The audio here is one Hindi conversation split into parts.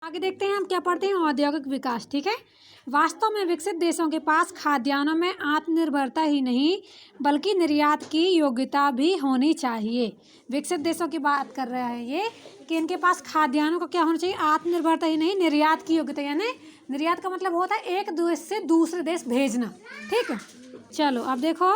आगे देखते हैं हम क्या पढ़ते हैं। औद्योगिक विकास। ठीक है, वास्तव में विकसित देशों के पास खाद्यान्नों में आत्मनिर्भरता ही नहीं बल्कि निर्यात की योग्यता भी होनी चाहिए। विकसित देशों की बात कर रहा है ये कि इनके पास खाद्यान्नों को क्या होना चाहिए, आत्मनिर्भरता ही नहीं निर्यात की योग्यता। यानी निर्यात का मतलब होता है एक देश से दूसरे देश भेजना। ठीक है, चलो अब देखो,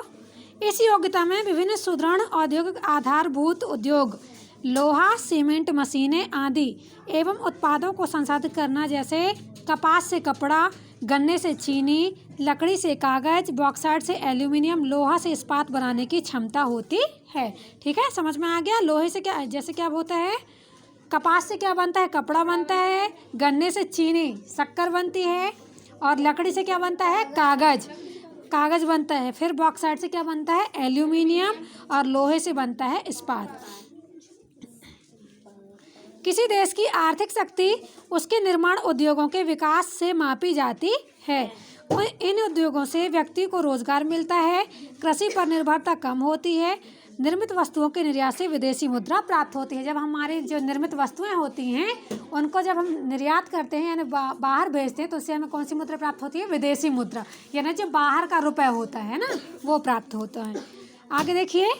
इस योग्यता में विभिन्न सुदृढ़ औद्योगिक आधारभूत उद्योग, लोहा, सीमेंट, मशीनें आदि एवं उत्पादों को संसाधित करना, जैसे कपास से कपड़ा, गन्ने से चीनी, लकड़ी से कागज, बॉक्साइट से एल्यूमिनियम, लोहा से इस्पात बनाने की क्षमता होती है। ठीक है, समझ में आ गया। लोहे से क्या, जैसे क्या होता है, कपास से क्या बनता है, कपड़ा बनता है, गन्ने से चीनी शक्कर बनती है, और लकड़ी से क्या बनता है, कागज बनता है। फिर बॉक्साइट से क्या बनता है, एल्यूमिनियम, और लोहे से बनता है इस्पात। किसी देश की आर्थिक शक्ति उसके निर्माण उद्योगों के विकास से मापी जाती है। इन उद्योगों से व्यक्ति को रोजगार मिलता है, कृषि पर निर्भरता कम होती है, निर्मित वस्तुओं के निर्यात से विदेशी मुद्रा प्राप्त होती है। जब हमारी जो निर्मित वस्तुएं होती हैं उनको जब हम निर्यात करते हैं यानी बाहर भेजते हैं तो उससे हमें कौन सी मुद्रा प्राप्त होती है, विदेशी मुद्रा, यानी जो बाहर का रुपया होता है ना वो प्राप्त होता है। आगे देखिए,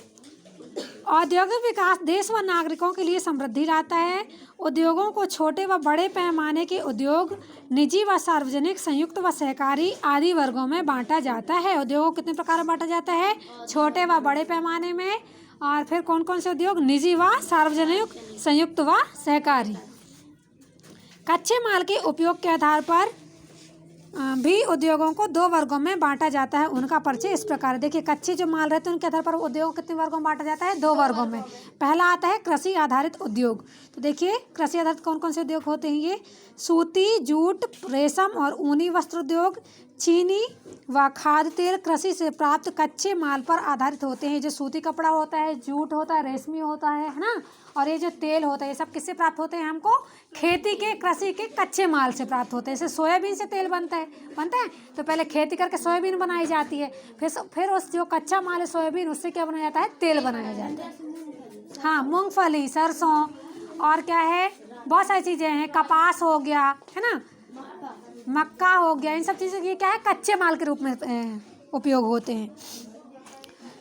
औद्योगिक विकास देश व नागरिकों के लिए समृद्धि लाता है। उद्योगों को छोटे व बड़े पैमाने के उद्योग, निजी व सार्वजनिक, संयुक्त व सहकारी आदि वर्गों में बांटा जाता है। उद्योगों को कितने प्रकार में बांटा जाता है, छोटे व बड़े पैमाने में, और फिर कौन कौन से उद्योग, निजी व सार्वजनिक, संयुक्त व सहकारी। कच्चे माल के उपयोग के आधार पर भी उद्योगों को दो वर्गों में बांटा जाता है। उनका परिचय इस प्रकार, देखिए कच्चे जो माल रहते हैं उनके आधार पर उद्योगों को कितने वर्गों में बांटा जाता है, दो वर्गों में। पहला आता है कृषि आधारित उद्योग। तो देखिए कृषि आधारित कौन कौन से उद्योग होते हैं, ये सूती, जूट, रेशम और ऊनी वस्त्र उद्योग, चीनी व खाद्य तेल कृषि से प्राप्त कच्चे माल पर आधारित होते हैं। जो सूती कपड़ा होता है, जूट होता है, रेशमी होता है ना, और ये जो तेल होता है ये सब किससे प्राप्त होते हैं, हमको खेती के, कृषि के कच्चे माल से प्राप्त होते हैं। जैसे सोयाबीन से तेल बनता है तो पहले खेती करके सोयाबीन बनाई जाती है, फिर उस जो कच्चा माल है सोयाबीन उससे क्या बनाया जाता है, तेल बनाया जाता है। हाँ, मूंगफली, सरसों, और क्या है, बहुत सारी चीज़ें हैं, कपास हो गया है ना, मक्का हो गया, इन सब चीज़ों की क्या है, कच्चे माल के रूप में उपयोग होते हैं।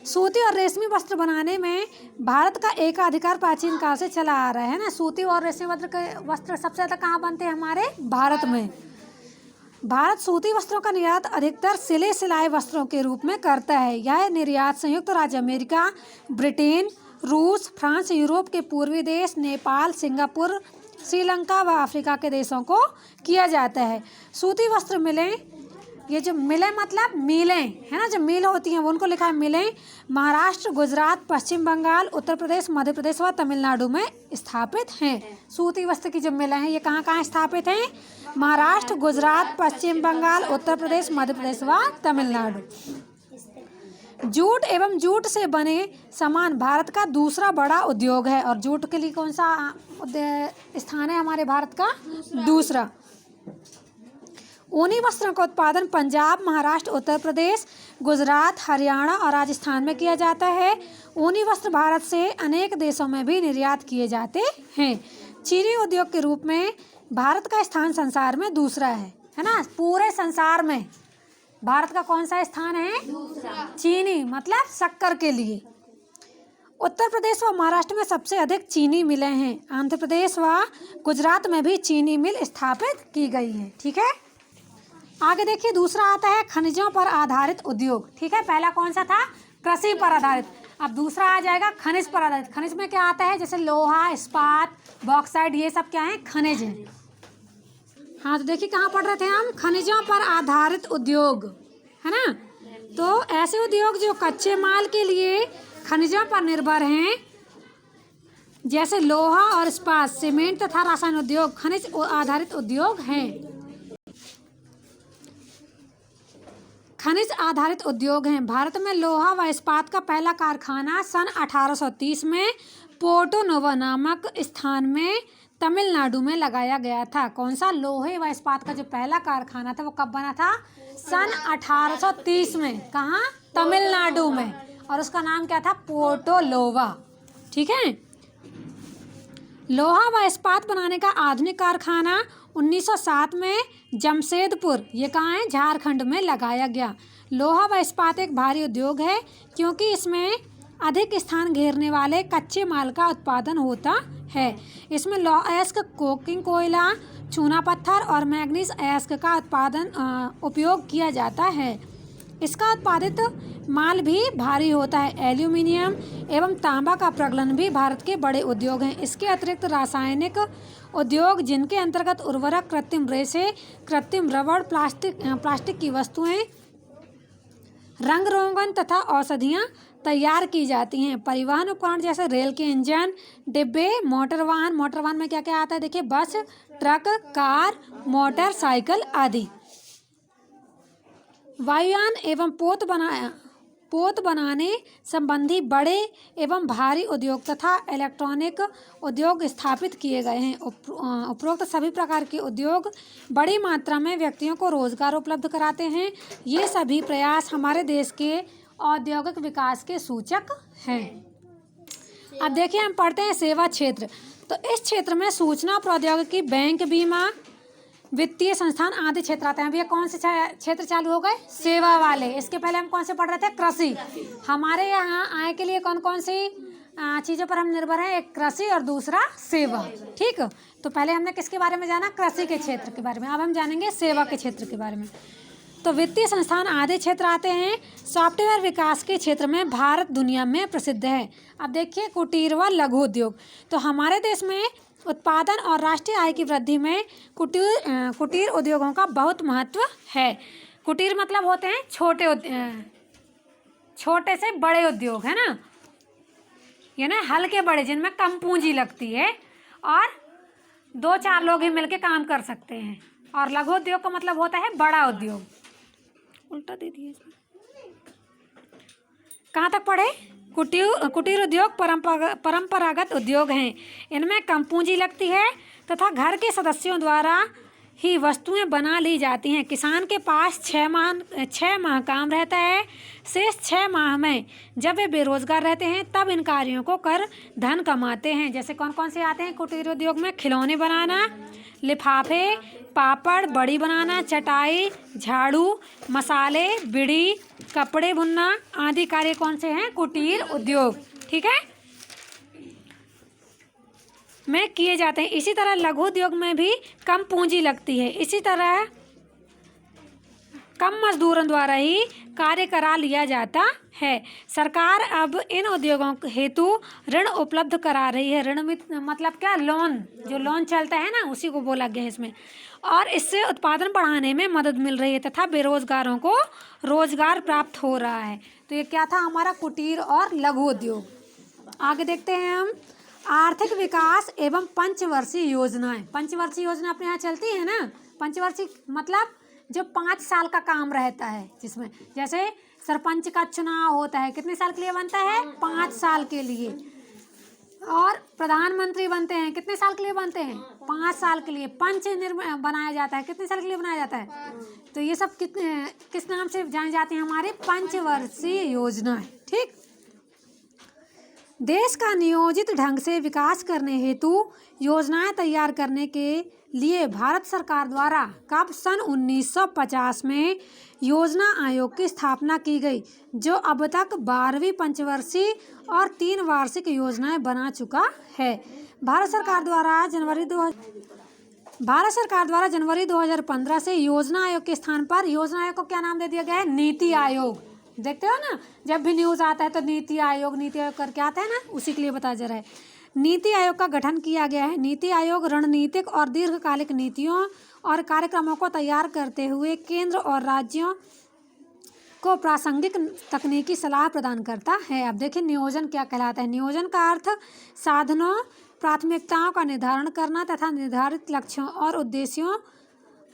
सूती और रेशमी वस्त्र बनाने में भारत का एकाधिकार प्राचीन काल से चला आ रहा है ना। सूती और रेशमी वस्त्र सबसे ज़्यादा कहाँ बनते हैं, हमारे भारत में। भारत सूती वस्त्रों का निर्यात अधिकतर सिले सिलाए वस्त्रों के रूप में करता है। यह निर्यात संयुक्त राज्य अमेरिका, ब्रिटेन, रूस, फ्रांस, यूरोप के पूर्वी देश, नेपाल, सिंगापुर, श्रीलंका व अफ्रीका के देशों को किया जाता है। सूती वस्त्र मिलें, ये जो मिलें मतलब मिलें है ना, जो मिल होती हैं उनको लिखा है मिलें, महाराष्ट्र, गुजरात, पश्चिम बंगाल, उत्तर प्रदेश, मध्य प्रदेश व तमिलनाडु में स्थापित हैं। सूती वस्त्र की जो मिलें हैं ये कहाँ कहाँ स्थापित हैं, महाराष्ट्र, गुजरात, पश्चिम बंगाल, उत्तर प्रदेश, मध्य प्रदेश व तमिलनाडु। जूट एवं जूट से बने सामान भारत का दूसरा बड़ा उद्योग है। और जूट के लिए कौन सा स्थान है हमारे भारत का, दूसरा। ऊनी वस्त्रों का उत्पादन पंजाब, महाराष्ट्र, उत्तर प्रदेश, गुजरात, हरियाणा और राजस्थान में किया जाता है। ऊनी वस्त्र भारत से अनेक देशों में भी निर्यात किए जाते हैं। चीनी उद्योग के रूप में भारत का स्थान संसार में दूसरा है ना। पूरे संसार में भारत का कौन सा स्थान है, दूसरा। चीनी मतलब शक्कर के लिए। उत्तर प्रदेश व महाराष्ट्र में सबसे अधिक चीनी मिलें हैं। आंध्र प्रदेश व गुजरात में भी चीनी मिल स्थापित की गई है। ठीक है, आगे देखिए, दूसरा आता है खनिजों पर आधारित उद्योग। ठीक है, पहला कौन सा था, कृषि पर आधारित, अब दूसरा आ जाएगा खनिज पर आधारित। खनिज में क्या आता है, जैसे लोहा, इस्पात, बॉक्साइट, ये सब क्या है, खनिज हैं। हाँ, तो देखिए कहाँ पढ़ रहे थे हम, खनिजों पर आधारित उद्योग है ना। तो ऐसे उद्योग जो कच्चे माल के लिए खनिजों पर निर्भर हैं, जैसे लोहा और इस्पात, सीमेंट तथा रसायन उद्योग खनिज आधारित उद्योग हैं। खनिज आधारित उद्योग हैं। भारत में लोहा व इस्पात का पहला कारखाना सन 1830 में पोर्टो नोवो नामक स्थान में तमिलनाडु में लगाया गया था। कौन सा, लोहे व इस्पात का जो पहला कारखाना था वो कब बना था, सन 1830 में। कहाँ, तमिलनाडु में, और उसका नाम क्या था, पोर्टो लोवा। ठीक है, लोहा व इस्पात बनाने का आधुनिक कारखाना 1907 में जमशेदपुर, ये कहाँ है, झारखंड में लगाया गया। लोहा व इस्पात एक भारी उद्योग है क्योंकि इसमें अधिक स्थान घेरने वाले कच्चे माल का उत्पादन होता है। इसमें लौह अयस्क, कोकिंग कोयला, चूना पत्थर और मैग्नीज अयस्क का उपयोग किया जाता है। इसका उत्पादित माल भी भारी होता है। एल्यूमिनियम एवं तांबा का प्रगलन भी भारत के बड़े उद्योग हैं। इसके अतिरिक्त रासायनिक उद्योग, जिनके अंतर्गत उर्वरक, कृत्रिम रेशे, कृत्रिम रबड़, प्लास्टिक की वस्तुएं, रंग रोगन तथा औषधियाँ तैयार की जाती हैं। परिवहन उपकरण जैसे रेल के इंजन, डिब्बे, मोटर वाहन में क्या क्या आता है देखिए, बस, ट्रक, कार, मोटरसाइकिल आदि। वायुयान एवं पोत बनाने संबंधी बड़े एवं भारी उद्योग तथा इलेक्ट्रॉनिक उद्योग स्थापित किए गए हैं। उपरोक्त सभी प्रकार के उद्योग बड़ी मात्रा में व्यक्तियों को रोजगार उपलब्ध कराते हैं। ये सभी प्रयास हमारे देश के औद्योगिक विकास के सूचक हैं। अब देखिए हम पढ़ते हैं सेवा क्षेत्र। तो इस क्षेत्र में सूचना प्रौद्योगिकी, बैंक, बीमा, वित्तीय संस्थान आदि क्षेत्र आते हैं। अभी ये कौन से क्षेत्र चालू हो गए, सेवा वाले। इसके पहले हम कौन से पढ़ रहे थे, कृषि। हमारे यहाँ आय के लिए कौन कौन सी चीज़ों पर हम निर्भर हैं, एक कृषि और दूसरा सेवा। ठीक, तो पहले हमने किसके बारे में जाना, कृषि के क्षेत्र के बारे में। अब हम जानेंगे सेवा के क्षेत्र के बारे में। तो वित्तीय संस्थान आदि क्षेत्र आते हैं। सॉफ्टवेयर विकास के क्षेत्र में भारत दुनिया में प्रसिद्ध है। अब देखिए कुटीर व लघु उद्योग। तो हमारे देश में उत्पादन और राष्ट्रीय आय की वृद्धि में कुटीर उद्योगों का बहुत महत्व है। कुटीर मतलब होते हैं छोटे से बड़े उद्योग, है ना, ये ना हल्के बड़े, जिनमें कम पूंजी लगती है और 2-4 लोग ही मिलके काम कर सकते हैं। और लघु उद्योग का मतलब होता है बड़ा उद्योग। उल्टा दे दिए इसमें। कहाँ तक पढ़े, कुटीर उद्योग परंपरागत उद्योग हैं। इनमें कम पूंजी लगती है तथा घर के सदस्यों द्वारा ही वस्तुएं बना ली जाती हैं। किसान के पास 6 माह काम रहता है। शेष 6 माह में जब वे बेरोजगार रहते हैं तब इन कार्यों को कर धन कमाते हैं। जैसे कौन कौन से आते हैं कुटीर उद्योग में, खिलौने बनाना, लिफाफे, पापड़, बड़ी बनाना, चटाई, झाड़ू, मसाले, बिड़ी, कपड़े बुनना आदि कार्य कौन से हैं, कुटीर उद्योग। ठीक है, में किए जाते हैं। इसी तरह लघु उद्योग में भी कम पूंजी लगती है। इसी तरह कम मजदूरों द्वारा ही कार्य करा लिया जाता है। सरकार अब इन उद्योगों हेतु ऋण उपलब्ध करा रही है। ऋण मतलब क्या, लोन, जो लोन चलता है ना, उसी को बोला गया है इसमें। और इससे उत्पादन बढ़ाने में मदद मिल रही है तथा बेरोजगारों को रोजगार प्राप्त हो रहा है। तो ये क्या था हमारा कुटीर और लघु उद्योग। आगे देखते हैं हम, आर्थिक विकास एवं पंचवर्षीय योजनाएं। पंचवर्षीय योजना अपने यहाँ चलती है ना। पंचवर्षीय मतलब जो 5 साल का काम रहता है, जिसमें जैसे सरपंच का चुनाव होता है, कितने साल के लिए बनता है, 5 साल के लिए। और प्रधानमंत्री बनते हैं, कितने साल के लिए बनते हैं, 5 साल के लिए। पंच बनाया जाता है, कितने साल के लिए बनाया जाता है। तो ये सब किस नाम से जाने जाते हैं, हमारे पंचवर्षीय योजनाएं। ठीक, देश का नियोजित ढंग से विकास करने हेतु योजनाएं तैयार करने के लिए भारत सरकार द्वारा कब सन 1950 में योजना आयोग की स्थापना की गई, जो अब तक 12वीं पंचवर्षीय और 3 वार्षिक योजनाएं बना चुका है। भारत सरकार द्वारा जनवरी 2015 से योजना आयोग के स्थान पर योजना आयोग को क्या नाम दे दिया गया है, नीति आयोग। देखते हो ना, जब भी न्यूज़ आता है तो नीति आयोग करके आता है ना, उसी के लिए बताया जा रहा है। नीति आयोग का गठन किया गया है। नीति आयोग रणनीतिक और दीर्घकालिक नीतियों और कार्यक्रमों को तैयार करते हुए केंद्र और राज्यों को प्रासंगिक तकनीकी सलाह प्रदान करता है। अब देखिए नियोजन क्या कहलाता है। नियोजन का अर्थ साधनों, प्राथमिकताओं का निर्धारण करना तथा निर्धारित लक्ष्यों और उद्देश्यों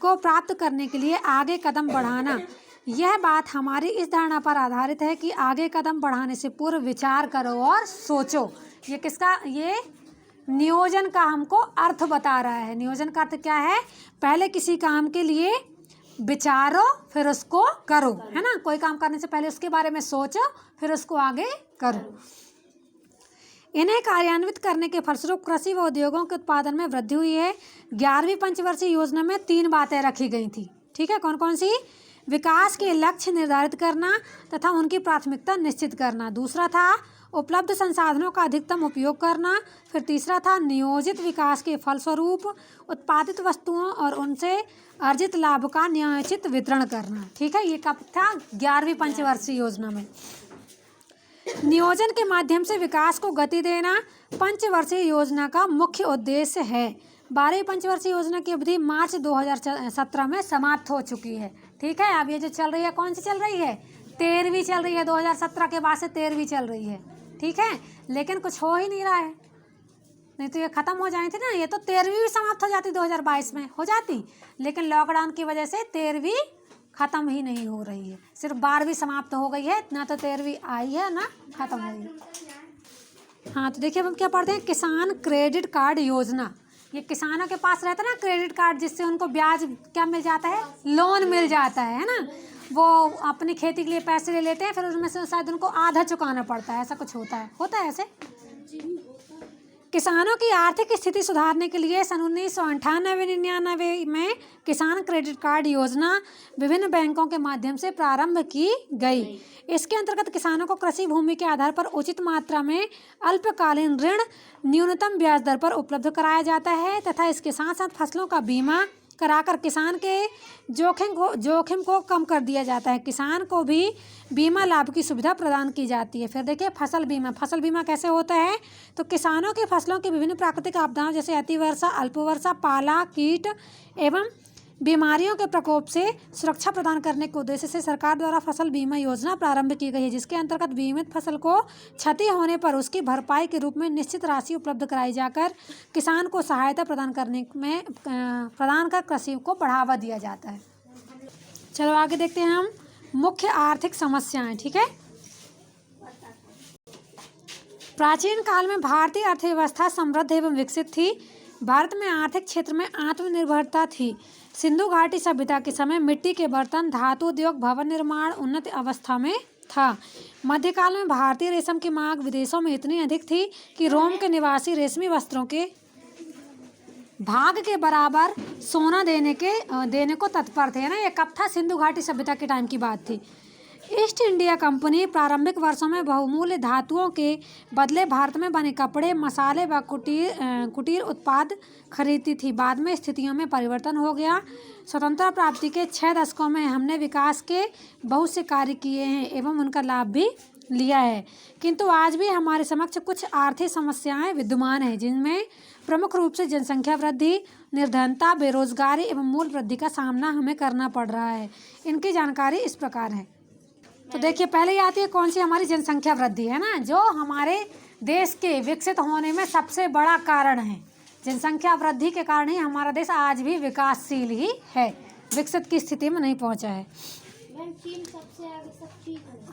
को प्राप्त करने के लिए आगे कदम बढ़ाना। यह बात हमारी इस धारणा पर आधारित है कि आगे कदम बढ़ाने से पूर्व विचार करो और सोचो। ये किसका, ये नियोजन का हमको अर्थ बता रहा है। नियोजन का अर्थ क्या है, पहले किसी काम के लिए विचारो फिर उसको करो, है ना। कोई काम करने से पहले उसके बारे में सोचो फिर उसको आगे करो। इन्हें कार्यान्वित करने के फलस्वरूप कृषि व उद्योगों के उत्पादन में वृद्धि हुई है। 11वीं पंचवर्षीय योजना में 3 बातें रखी गई थी। ठीक है, कौन कौन सी? विकास के लक्ष्य निर्धारित करना तथा उनकी प्राथमिकता निश्चित करना। दूसरा था उपलब्ध संसाधनों का अधिकतम उपयोग करना। फिर तीसरा था नियोजित विकास के फलस्वरूप उत्पादित वस्तुओं और उनसे अर्जित लाभ का न्यायोचित वितरण करना। ठीक है, ये कब था? 11वीं पंचवर्षीय योजना में। नियोजन के माध्यम से विकास को गति देना पंचवर्षीय योजना का मुख्य उद्देश्य है। 12वीं पंचवर्षीय योजना की अवधि मार्च 2017 में समाप्त हो चुकी है। ठीक है, अब ये जो चल रही है, कौन सी चल रही है? 13वीं चल रही है। 2017 के बाद से 13वीं चल रही है। ठीक है, लेकिन कुछ हो ही नहीं रहा है। नहीं तो ये ख़त्म हो जाती ना, ये तो 13वीं भी समाप्त हो जाती, 2022 में हो जाती, लेकिन लॉकडाउन की वजह से 13वीं ख़त्म ही नहीं हो रही है। सिर्फ 12वीं समाप्त हो गई है, ना तो 13वीं आई है ना ख़त्म हुई है। हाँ, तो देखिए अब हम क्या पढ़ते हैं, किसान क्रेडिट कार्ड योजना। ये किसानों के पास रहता है ना क्रेडिट कार्ड, जिससे उनको ब्याज क्या मिल जाता है? लोन मिल जाता है ना। वो अपनी खेती के लिए पैसे ले लेते हैं, फिर उसमें से शायद उनको आधा चुकाना पड़ता है, ऐसा कुछ होता है ऐसे। किसानों की आर्थिक स्थिति सुधारने के लिए सन 1998-99 में किसान क्रेडिट कार्ड योजना विभिन्न बैंकों के माध्यम से प्रारंभ की गई। इसके अंतर्गत किसानों को कृषि भूमि के आधार पर उचित मात्रा में अल्पकालीन ऋण न्यूनतम ब्याज दर पर उपलब्ध कराया जाता है तथा इसके साथ साथ फसलों का बीमा कराकर किसान के जोखिम को कम कर दिया जाता है। किसान को भी बीमा लाभ की सुविधा प्रदान की जाती है। फिर देखिए फसल बीमा कैसे होता है? तो किसानों की फसलों की विभिन्न प्राकृतिक आपदाओं जैसे अतिवर्षा, अल्पवर्षा, पाला, कीट एवं बीमारियों के प्रकोप से सुरक्षा प्रदान करने के उद्देश्य से सरकार द्वारा फसल बीमा योजना प्रारंभ की गई है, जिसके अंतर्गत बीमित फसल को क्षति होने पर उसकी भरपाई के रूप में निश्चित राशि उपलब्ध कराई जाकर किसान को सहायता प्रदान कर कृषि को बढ़ावा दिया जाता है। चलो आगे देखते हैं हम मुख्य आर्थिक समस्याएं। ठीक है, प्राचीन काल में भारतीय अर्थव्यवस्था समृद्ध एवं विकसित थी। भारत में आर्थिक क्षेत्र में आत्मनिर्भरता थी। सिंधु घाटी सभ्यता के समय मिट्टी के बर्तन, धातु उद्योग, भवन निर्माण उन्नत अवस्था में था। मध्यकाल में भारतीय रेशम की मांग विदेशों में इतनी अधिक थी कि रोम के निवासी रेशमी वस्त्रों के भाग के बराबर सोना देने को तत्पर थे ना। ये कब था? सिंधु घाटी सभ्यता के टाइम की बात थी। ईस्ट इंडिया कंपनी प्रारंभिक वर्षों में बहुमूल्य धातुओं के बदले भारत में बने कपड़े, मसाले व कुटीर उत्पाद खरीदती थी। बाद में स्थितियों में परिवर्तन हो गया। स्वतंत्रता प्राप्ति के 6 दशकों में हमने विकास के बहुत से कार्य किए हैं एवं उनका लाभ भी लिया है, किंतु आज भी हमारे समक्ष कुछ आर्थिक समस्याएं विद्यमान हैं, जिनमें प्रमुख रूप से जनसंख्या वृद्धि, निर्धनता, बेरोजगारी एवं मूल्य वृद्धि का सामना हमें करना पड़ रहा है। इनकी जानकारी इस प्रकार है। तो देखिए पहले ही आती है कौन सी? हमारी जनसंख्या वृद्धि है ना, जो हमारे देश के विकसित होने में सबसे बड़ा कारण है। जनसंख्या वृद्धि के कारण ही हमारा देश आज भी विकासशील ही है, विकसित की स्थिति में नहीं पहुंचा है।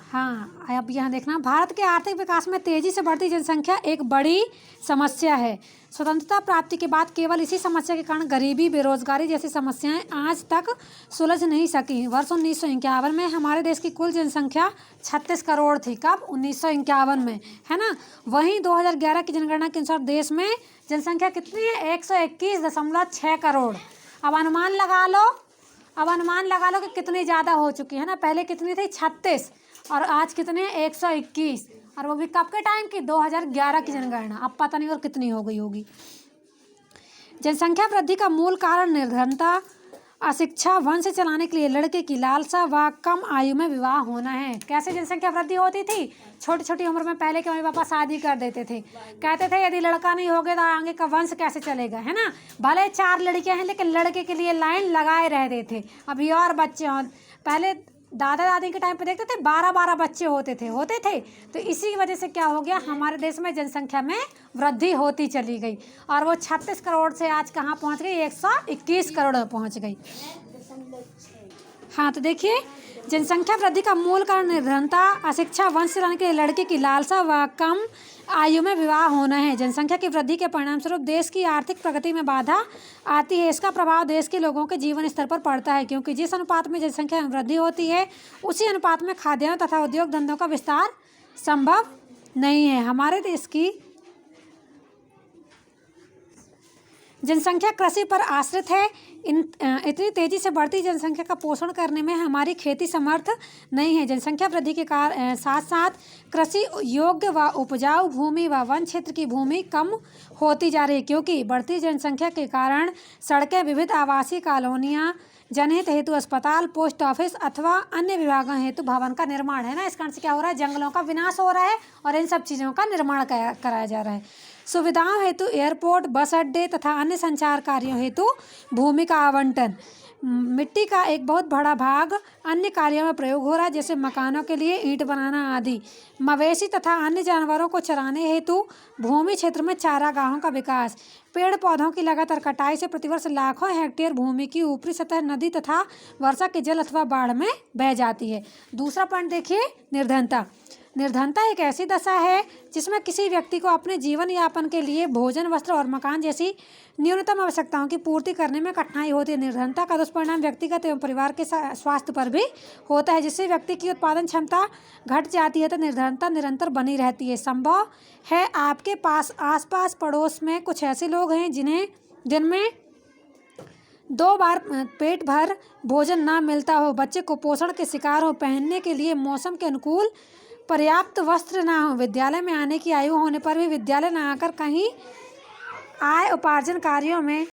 हाँ, अब यहाँ देखना, भारत के आर्थिक विकास में तेजी से बढ़ती जनसंख्या एक बड़ी समस्या है। स्वतंत्रता प्राप्ति के बाद केवल इसी समस्या के कारण गरीबी, बेरोजगारी जैसी समस्याएं आज तक सुलझ नहीं सकी। वर्ष 1951 में हमारे देश की कुल जनसंख्या 36 करोड़ थी। कब? 1951 में, है ना। वहीं 2011 की जनगणना के अनुसार देश में जनसंख्या कितनी है? 121.6 करोड़। अब अनुमान लगा लो कि कितनी ज़्यादा हो चुकी है ना। पहले कितनी थी? 36, और आज कितने? 121, और वो भी कब के टाइम की? 2011 की जनगणना। अब पता नहीं और कितनी हो गई होगी। जनसंख्या वृद्धि का मूल कारण निर्धनता, अशिक्षा, वंश चलाने के लिए लड़के की लालसा व कम आयु में विवाह होना है। कैसे जनसंख्या वृद्धि होती थी? छोटी छोटी उम्र में पहले के मम्मी पापा शादी कर देते थे। कहते थे यदि लड़का नहीं होगा तो आगे का वंश कैसे चलेगा, है ना। भले 4 लड़कियां हैं लेकिन लड़के के लिए लाइन लगाए रहते थे। अभी और बच्चे हों, पहले दादा दादी के टाइम पे देखते थे 12-12 बच्चे होते थे। तो इसी की वजह से क्या हो गया, हमारे देश में जनसंख्या में वृद्धि होती चली गई, और वो 36 करोड़ से आज कहाँ पहुंच गई? 121 करोड़ पहुंच गई। हाँ, तो देखिए जनसंख्या वृद्धि का मूल कारण निर्धनता, अशिक्षा, वंश चलाने के लिए लड़के की लालसा व कम आयु में विवाह होना है। जनसंख्या की वृद्धि के परिणाम स्वरूप देश की आर्थिक प्रगति में बाधा आती है। इसका प्रभाव देश के लोगों के जीवन स्तर पर पड़ता है, क्योंकि जिस अनुपात में जनसंख्या में वृद्धि होती है उसी अनुपात में खाद्यान्न तथा उद्योग धंधों का विस्तार संभव नहीं है। हमारे देश की जनसंख्या कृषि पर आश्रित है। इतनी तेजी से बढ़ती जनसंख्या का पोषण करने में हमारी खेती समर्थ नहीं है। जनसंख्या वृद्धि के साथ साथ कृषि योग्य व उपजाऊ भूमि व वन क्षेत्र की भूमि कम होती जा रही है, क्योंकि बढ़ती जनसंख्या के कारण सड़कें, विविध आवासीय कॉलोनियाँ, जनहित हेतु अस्पताल, पोस्ट ऑफिस अथवा अन्य विभागों हेतु भवन का निर्माण है ना, इस कारण से क्या हो रहा है, जंगलों का विनाश हो रहा है और इन सब चीज़ों का निर्माण कराया जा रहा है। सुविधाओं हेतु एयरपोर्ट, बस अड्डे तथा अन्य संचार कार्यों हेतु भूमि का आवंटन, मिट्टी का एक बहुत बड़ा भाग अन्य कार्यों में प्रयोग हो रहा है, जैसे मकानों के लिए ईंट बनाना आदि। मवेशी तथा अन्य जानवरों को चराने हेतु भूमि क्षेत्र में चारागाहों का विकास, पेड़ पौधों की लगातार कटाई से प्रतिवर्ष लाखों हेक्टेयर भूमि की ऊपरी सतह नदी तथा वर्षा के जल अथवा बाढ़ में बह जाती है। दूसरा पॉइंट देखिए, निर्धनता। निर्धनता एक ऐसी दशा है जिसमें किसी व्यक्ति को अपने जीवन यापन के लिए भोजन, वस्त्र और मकान जैसी न्यूनतम आवश्यकताओं की पूर्ति करने में कठिनाई होती है। निर्धनता का दुष्परिणाम व्यक्तिगत एवं परिवार के स्वास्थ्य पर भी होता है, जिससे व्यक्ति की उत्पादन क्षमता घट जाती है, तो निर्धनता निरंतर बनी रहती है। संभव है आपके पास आसपास पड़ोस में कुछ ऐसे लोग हैं जिनमें 2 बार पेट भर भोजन ना मिलता हो, बच्चे कुपोषण के शिकार हो, पहनने के लिए मौसम के अनुकूल पर्याप्त वस्त्र ना हो, विद्यालय में आने की आयु होने पर भी विद्यालय ना आकर कहीं आय उपार्जन कार्यों में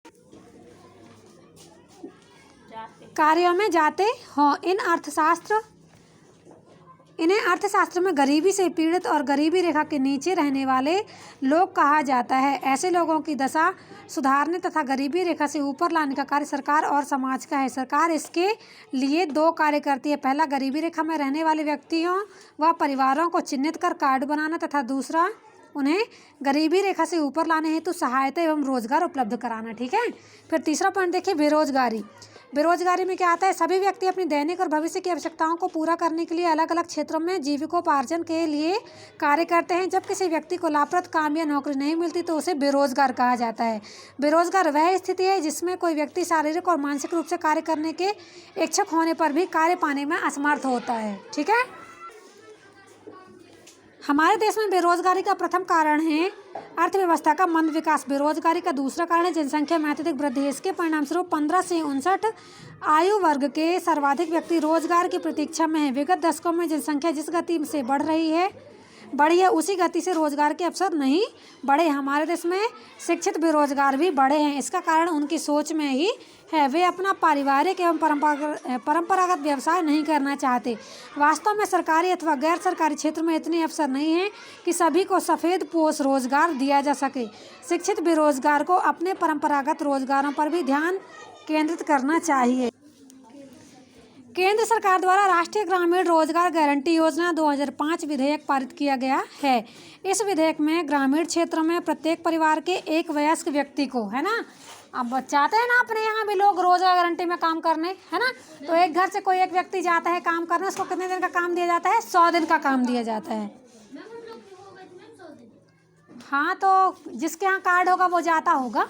जाते हों। इन्हें अर्थशास्त्र में गरीबी से पीड़ित और गरीबी रेखा के नीचे रहने वाले लोग कहा जाता है। ऐसे लोगों की दशा सुधारने तथा गरीबी रेखा से ऊपर लाने का कार्य सरकार और समाज का है। सरकार इसके लिए 2 कार्य करती है। पहला, गरीबी रेखा में रहने वाले व्यक्तियों व परिवारों को चिन्हित कर कार्ड बनाना तथा दूसरा, उन्हें गरीबी रेखा से ऊपर लाने हेतु सहायता एवं रोजगार उपलब्ध कराना। ठीक है। फिर तीसरा पॉइंट देखिए, बेरोजगारी। बेरोजगारी में क्या आता है, सभी व्यक्ति अपनी दैनिक और भविष्य की आवश्यकताओं को पूरा करने के लिए अलग अलग क्षेत्रों में जीविकोपार्जन के लिए कार्य करते हैं। जब किसी व्यक्ति को लाभप्रद काम या नौकरी नहीं मिलती तो उसे बेरोजगार कहा जाता है। बेरोजगार वह स्थिति है जिसमें कोई व्यक्ति शारीरिक और मानसिक रूप से कार्य करने के इच्छुक होने पर भी कार्य पाने में असमर्थ होता है। ठीक है। हमारे देश में बेरोजगारी का प्रथम कारण है अर्थव्यवस्था का मंद विकास। बेरोजगारी का दूसरा कारण है जनसंख्या में अत्यधिक वृद्धि। इसके परिणामस्वरूप 15 से 59 आयु वर्ग के सर्वाधिक व्यक्ति रोजगार की प्रतीक्षा में हैं। विगत दशकों में जनसंख्या जिस गति से बढ़ी है उसी गति से रोजगार के अवसर नहीं बढ़े। हमारे देश में शिक्षित बेरोजगार भी बढ़े हैं। इसका कारण उनकी सोच में ही है, वे अपना पारिवारिक एवं परंपरागत व्यवसाय नहीं करना चाहते। वास्तव में सरकारी अथवा गैर सरकारी क्षेत्र में इतने अवसर नहीं हैं कि सभी को सफ़ेद पोश रोजगार दिया जा सके। शिक्षित बेरोजगार को अपने परंपरागत रोजगारों पर भी ध्यान केंद्रित करना चाहिए। केंद्र सरकार द्वारा राष्ट्रीय ग्रामीण रोजगार गारंटी योजना 2005 विधेयक पारित किया गया है। इस विधेयक में ग्रामीण क्षेत्रों में प्रत्येक परिवार के एक वयस्क व्यक्ति को, है ना, अब चाहते हैं ना अपने यहाँ भी लोग रोजगार गारंटी में काम करने, है ना, तो एक घर से कोई एक व्यक्ति जाता है काम करने, उसको कितने दिन का काम दिया जाता है, 100 दिन का काम दिया जाता है। हाँ, तो जिसके यहाँ कार्ड होगा वो जाता होगा।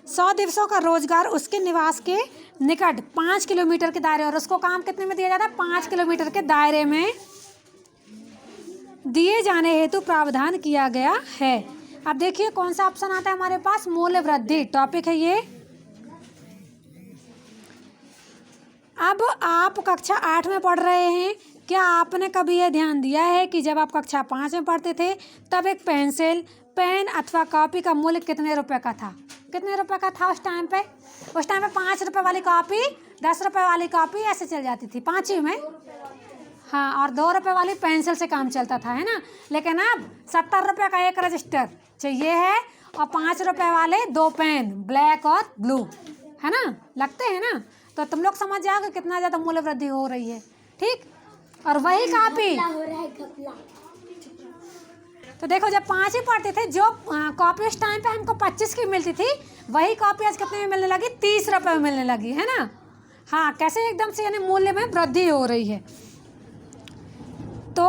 100 दिवसों का रोजगार उसके निवास के निकट 5 किलोमीटर के दायरे, और उसको काम कितने में दिया जाता है, 5 किलोमीटर के दायरे में दिए जाने हेतु प्रावधान किया गया है। अब देखिए कौन सा ऑप्शन आता है हमारे पास, मूल्य वृद्धि टॉपिक है ये। अब आप कक्षा 8 में पढ़ रहे हैं, क्या आपने कभी यह ध्यान दिया है कि जब आप कक्षा 5 में पढ़ते थे तब एक पेन अथवा कॉपी का मूल्य कितने रुपए का था? कितने रुपए का था उस टाइम पे? उस टाइम पे 5 रुपए वाली कॉपी, 10 रुपए वाली कॉपी ऐसे चल जाती थी 5वीं में। हाँ, और 2 रुपए वाली पेंसिल से काम चलता था, है ना। लेकिन अब 70 रुपए का एक रजिस्टर चाहिए है और 5 रुपए वाले 2 पेन, ब्लैक और ब्लू, है ना, लगते हैं ना। तो तुम लोग समझ जाओगे कितना ज़्यादा मूल्य वृद्धि हो रही है। ठीक, और वही कॉपी, तो देखो जब 5वीं पढ़ते थे जो कॉपी उस टाइम पे हमको 25 की मिलती थी, वही कॉपी आज कितने में मिलने लगी, 30 रुपए में मिलने लगी, है ना। हाँ, कैसे एकदम से यानी मूल्य में वृद्धि हो रही है। तो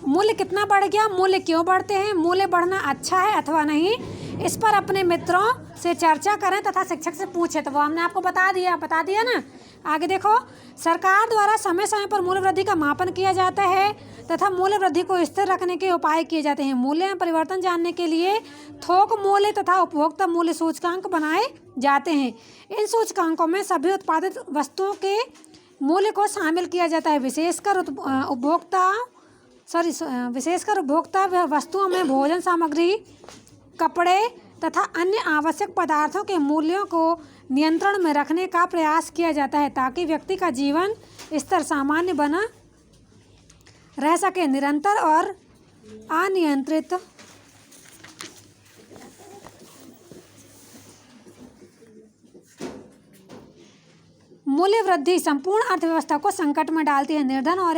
मूल्य कितना बढ़ गया, मूल्य क्यों बढ़ते हैं, मूल्य बढ़ना अच्छा है अथवा नहीं, इस पर अपने मित्रों से चर्चा करें तथा शिक्षक से पूछें। तो वो हमने आपको बता दिया ना। आगे देखो, सरकार द्वारा समय समय पर मूल्य वृद्धि का मापन किया जाता है तथा मूल्य वृद्धि को स्थिर रखने के उपाय किए जाते हैं। मूल्य में परिवर्तन जानने के लिए थोक मूल्य तथा उपभोक्ता मूल्य सूचकांक बनाए जाते हैं। इन सूचकांकों में सभी उत्पादित वस्तुओं के मूल्य को शामिल किया जाता है। विशेषकर उपभोक्ता वस्तुओं में भोजन सामग्री, कपड़े तथा अन्य आवश्यक पदार्थों के मूल्यों को नियंत्रण में रखने का प्रयास किया जाता है ताकि व्यक्ति का जीवन स्तर सामान्य बना रह सके। निरंतर और अनियंत्रित मूल्य वृद्धि संपूर्ण अर्थव्यवस्था को संकट में डालती है। निर्धन और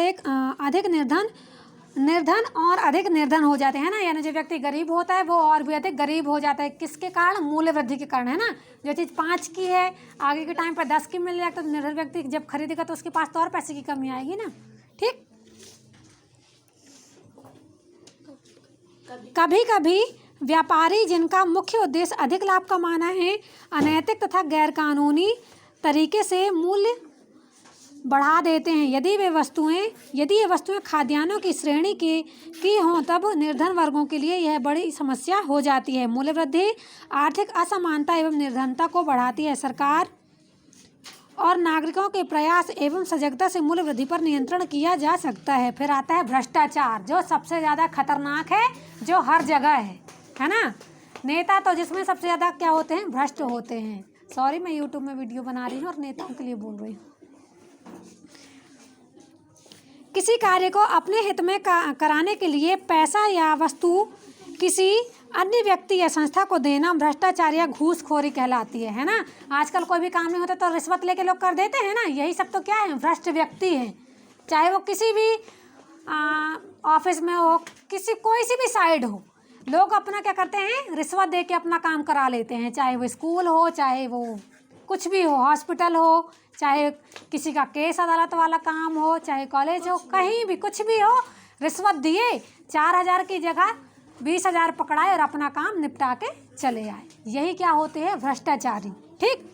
अधिक निर्धन हो जाते हैं ना, यानी जो व्यक्ति गरीब होता है वो और भी अधिक गरीब हो जाता है। किसके कारण? मूल्य वृद्धि के कारण, है ना। जो चीज़ 5 की है आगे के टाइम पर 10 की मिल जाएगा तो निर्धन व्यक्ति जब खरीदेगा तो उसके पास तो और पैसे की कमी आएगी ना। ठीक। कभी कभी व्यापारी जिनका मुख्य उद्देश्य अधिक लाभ कमाना है, अनैतिक तथा गैरकानूनी तरीके से मूल्य बढ़ा देते हैं। यदि ये वस्तुएं खाद्यान्नों की श्रेणी की हों तब निर्धन वर्गों के लिए यह बड़ी समस्या हो जाती है। मूल्य वृद्धि आर्थिक असमानता एवं निर्धनता को बढ़ाती है। सरकार और नागरिकों के प्रयास एवं सजगता से मूल्य वृद्धि पर नियंत्रण किया जा सकता है। फिर आता है भ्रष्टाचार, जो सबसे ज़्यादा खतरनाक है, जो हर जगह है ना। नेता तो जिसमें सबसे ज़्यादा क्या होते हैं? भ्रष्ट होते हैं। सॉरी, मैं यूट्यूब में वीडियो बना रही हूँ और नेताओं के लिए बोल रही हूँ। किसी कार्य को अपने हित में कराने के लिए पैसा या वस्तु किसी अन्य व्यक्ति या संस्था को देना भ्रष्टाचार या घूसखोरी कहलाती है ना। आजकल कोई भी काम नहीं होता तो रिश्वत लेके लोग कर देते हैं ना। यही सब तो क्या है? भ्रष्ट व्यक्ति हैं। चाहे वो किसी भी ऑफिस में हो, कोई सी भी साइड हो, लोग अपना क्या करते हैं? रिश्वत दे के अपना काम करा लेते हैं। चाहे वो स्कूल हो, चाहे वो कुछ भी हो, हॉस्पिटल हो, चाहे किसी का केस अदालत वाला काम हो, चाहे कॉलेज हो, कहीं भी कुछ भी हो, रिश्वत दिए 4000 की जगह 20,000 पकड़ाए और अपना काम निपटा के चले आए। यही क्या होते हैं? भ्रष्टाचारी। ठीक।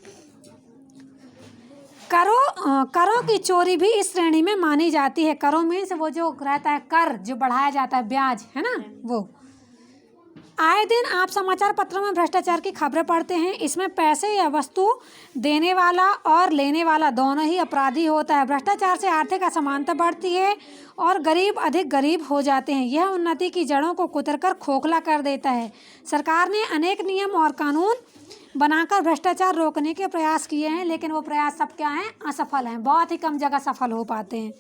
करों की चोरी भी इस श्रेणी में मानी जाती है। करों में से वो जो रहता है कर, जो बढ़ाया जाता है, ब्याज, है ना। वो आए दिन आप समाचार पत्रों में भ्रष्टाचार की खबरें पढ़ते हैं। इसमें पैसे या वस्तु देने वाला और लेने वाला दोनों ही अपराधी होता है। भ्रष्टाचार से आर्थिक असमानता बढ़ती है और गरीब अधिक गरीब हो जाते हैं। यह उन्नति की जड़ों को कुतरकर खोखला कर देता है। सरकार ने अनेक नियम और कानून बनाकर भ्रष्टाचार रोकने के प्रयास किए हैं, लेकिन वो प्रयास सब क्या हैं? असफल हैं। बहुत ही कम जगह सफल हो पाते हैं।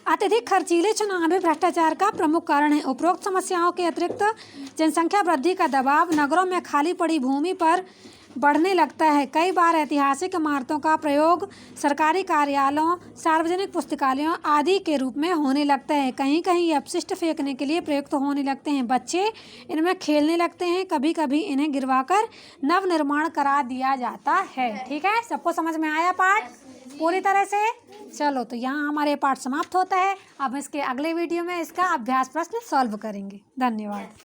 अत्यधिक खर्चीले चुनाव भी भ्रष्टाचार का प्रमुख कारण है। उपरोक्त समस्याओं के अतिरिक्त जनसंख्या वृद्धि का दबाव नगरों में खाली पड़ी भूमि पर बढ़ने लगता है। कई बार ऐतिहासिक इमारतों का प्रयोग सरकारी कार्यालयों, सार्वजनिक पुस्तकालयों आदि के रूप में होने लगता है। कहीं कहीं ये अपशिष्ट फेंकने के लिए प्रयुक्त होने लगते हैं। बच्चे इनमें खेलने लगते हैं। कभी कभी इन्हें गिरवाकर नव निर्माण करा दिया जाता है। ठीक है, सबको समझ में आया पाठ पूरी तरह से? चलो, तो यहाँ हमारे पाठ समाप्त होता है। अब इसके अगले वीडियो में इसका अभ्यास प्रश्न सॉल्व करेंगे। धन्यवाद।